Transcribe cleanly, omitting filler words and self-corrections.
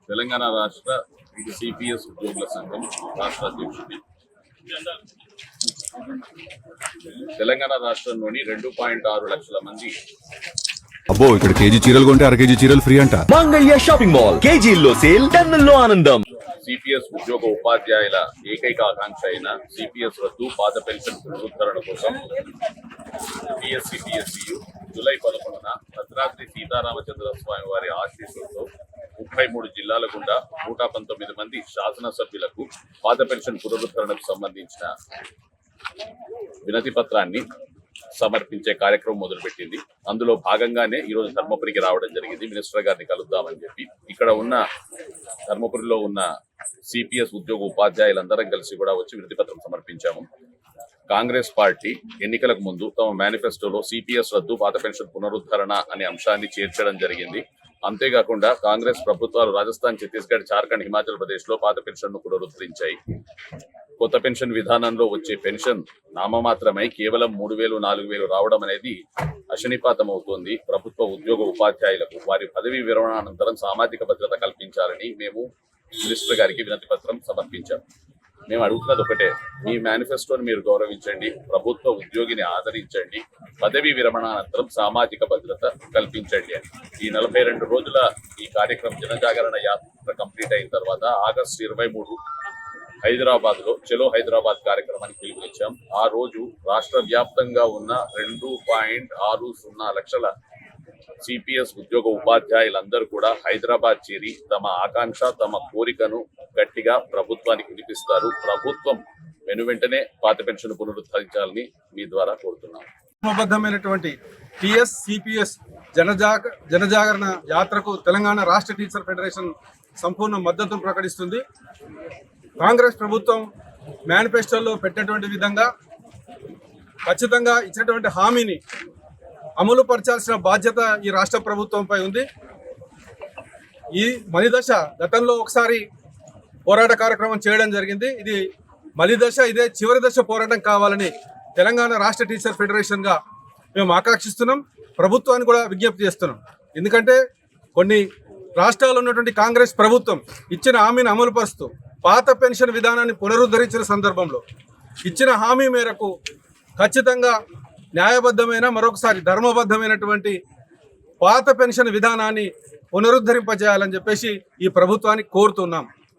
తెలంగాణ రాష్ట్ర సిపిఎస్ ఉద్యోగుల సంఘం రాష్ట్ర అధ్యక్షుడి. తెలంగాణ రాష్ట్రంలోని 2.6 లక్షల మంది అబ్బో ఇక్కడ కేజీ చీరలు కొంటే అర కేజీ చీరలు ఫ్రీ అంట. మంగళ్య షాపింగ్ మాల్ కేజీల్లో సేల్, టన్నుల్లో ఆనందం. సిపిఎస్ ఉద్యోగ ఉపాధ్యాయుల ఏకైక ఆకాంక్ష అయిన సిపిఎస్ రద్దు, పాత పెన్షన్ పునరుద్ధరణ కోసం టిఎస్సిపిఎస్సియు జూలై 11న భద్రాద్రి సీతారామచంద్ర స్వామి వారి ఆశీస్సులతో 33 జిల్లాల గుండా 119 మంది శాసనసభ్యులకు పాత పెన్షన్ పునరుద్ధరణకు సంబంధించిన వినతి పత్రాన్ని సమర్పించే కార్యక్రమం మొదలుపెట్టింది. అందులో భాగంగానే ఈరోజు ధర్మపురికి రావడం జరిగింది. మినిస్టర్ గారిని కలుద్దామని చెప్పి ఇక్కడ ఉన్న ధర్మపురిలో ఉన్న సిపిఎస్ ఉద్యోగ ఉపాధ్యాయులందరం కలిసి కూడా వచ్చి వినతి పత్రం సమర్పించాము. కాంగ్రెస్ పార్టీ ఎన్నికలకు ముందు తమ మేనిఫెస్టోలో సిపిఎస్ రద్దు, పాత పెన్షన్ పునరుద్ధరణ అనే అంశాన్ని చేర్చడం జరిగింది. అంతేకాకుండా కాంగ్రెస్ ప్రభుత్వాలు రాజస్థాన్, ఛత్తీస్గఢ్, జార్ఖండ్, హిమాచల్ ప్రదేశ్ లో పాత పెన్షన్ ను పునరుద్ధరించాయి. కొత్త పెన్షన్ విధానంలో వచ్చే పెన్షన్ నామమాత్రమై కేవలం 3,000, 4,000 రావడం అనేది అశనిపాతం అవుతోంది. ప్రభుత్వ ఉద్యోగ ఉపాధ్యాయులకు వారి పదవీ విరమణ అనంతరం సామాజిక భద్రత కల్పించాలని మేము మినిస్టర్ గారికి వినతి పత్రం సమర్పించాం. మేము అడుగుతున్నది ఒకటే, మీ మేనిఫెస్టోని మీరు గౌరవించండి, ప్రభుత్వ ఉద్యోగిని ఆదరించండి, పదవీ విరమణ అనంతరం సామాజిక భద్రత కల్పించండి అని. ఈ 42 రోజుల ఈ కార్యక్రమం జనజాగరణ యాత్ర కంప్లీట్ అయిన తర్వాత ఆగస్టు 23 హైదరాబాద్ లో చలో హైదరాబాద్ కార్యక్రమానికి పిలుపునిచ్చాం. ఆ రోజు రాష్ట్ర వ్యాప్తంగా ఉన్న 2.60 లక్షల సిపిఎస్ ఉద్యోగ ఉపాధ్యాయులందరూ కూడా హైదరాబాద్ చేరి తమ ఆకాంక్ష, తమ కోరికను గట్టిగా ప్రభుత్వానికి వినిపిస్తారు. ప్రభుత్వం వెనువెంటనే పాత పెన్షన్ పునరుద్ధరించాలని మీ ద్వారా కోరుతున్నాం. క్రమబద్ధమైనటువంటి టిఎస్ సిపిఎస్ జనజాగరణ యాత్రకు తెలంగాణ రాష్ట్ర టీచర్ ఫెడరేషన్ సంపూర్ణ మద్దతును ప్రకటిస్తుంది. కాంగ్రెస్ ప్రభుత్వం మేనిఫెస్టోలో పెట్టినటువంటి విధంగా ఖచ్చితంగా ఇచ్చినటువంటి హామీని అమలు పరచాల్సిన బాధ్యత ఈ రాష్ట్ర ప్రభుత్వంపై ఉంది. ఈ మలిదశ గతంలో ఒకసారి పోరాట కార్యక్రమం చేయడం జరిగింది. ఇది మలిదశ, ఇదే చివరి దశ పోరాటం కావాలని తెలంగాణ రాష్ట్ర టీచర్ ఫెడరేషన్గా మేము ఆకాంక్షిస్తున్నాం. ప్రభుత్వాన్ని కూడా విజ్ఞప్తి చేస్తున్నాం. ఎందుకంటే కొన్ని రాష్ట్రాల్లో ఉన్నటువంటి కాంగ్రెస్ ప్రభుత్వం ఇచ్చిన హామీని అమలుపరుస్తూ పాత పెన్షన్ విధానాన్ని పునరుద్ధరించిన సందర్భంలో ఇచ్చిన హామీ మేరకు ఖచ్చితంగా న్యాయబద్ధమైన, మరొకసారి ధర్మబద్ధమైనటువంటి పాత పెన్షన్ విధానాన్ని పునరుద్ధరింపజేయాలని చెప్పేసి ఈ ప్రభుత్వాన్ని కోరుతున్నాం.